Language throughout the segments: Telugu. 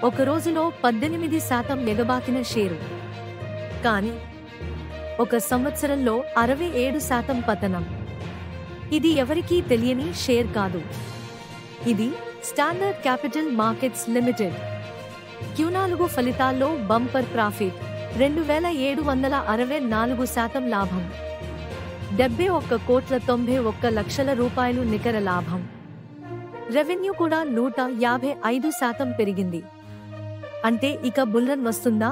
ఒక రోజులో 18% ఎగబాకిన షేరు. కానీ ఒక సంవత్సరంలో 67% పతనం. ఇది ఎవరికీ తెలియని షేర్ కాదు. ఇది standard capital markets limited. Q4 ఫలితాల్లో బంపర్ ప్రాఫిట్, 2764% లాభం, 71,91,00,000 రూపాయలు నికర లాభం. రెవెన్యూ కూడా 155% పెరిగింది. అంటే ఇక బుల్రన్ వస్తుందా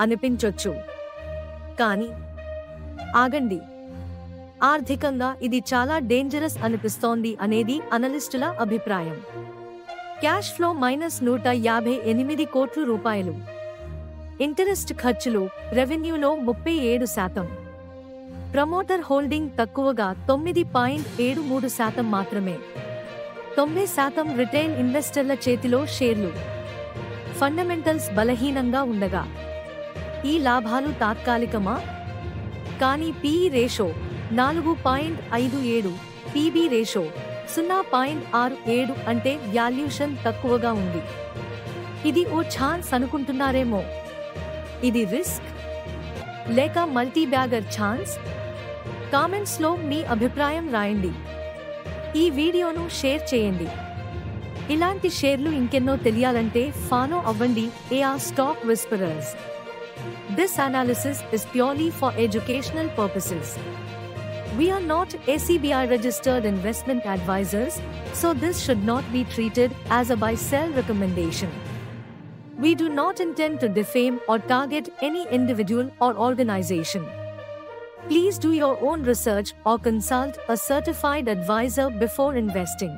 అనిపించొచ్చు. కానీ ఆగండి, ఆర్థికంగా ఇది చాలా డేంజరస్ అనిపిస్తోంది అనేది అనలిస్టుల అభిప్రాయం. క్యాష్ ఫ్లో -158 కోట్ల రూపాయలు. ఇంటరెస్ట్ ఖర్చులు రెవెన్యూలో 37%. ప్రమోటర్ హోల్డింగ్ తక్కువగా 9.73% మాత్రమే. 90% రిటైల్ ఇన్వెస్టర్ల చేతిలో షేర్లు. ఫండమెంటల్స్ బలహీనంగా ఉండగా ఈ లాభాలు తాత్కాలికమా? కానీ PE రేషో 4.57, PB రేషో 0.67 అంటే వాల్యుయేషన్ తక్కువగా ఉంది. ఇది ఓ ఛాన్స్ అనుకుంటున్నారేమో. ఇది రిస్క్ లేక మల్టీ బ్యాగర్ ఛాన్స్? కామెంట్స్లో మీ అభిప్రాయం రాయండి. ఈ వీడియోను షేర్ చేయండి. ఇలాంటి షేర్లు ఇంకెన్నో తెలియాలంటే ఫాలో అవ్వండి AR Stock Whisperers. This analysis is purely for educational purposes. We are not SEBI registered investment advisors, so this should not be treated as a buy-sell recommendation. We do not intend to defame or target any individual or organization. Please do your own research or consult a certified advisor before investing.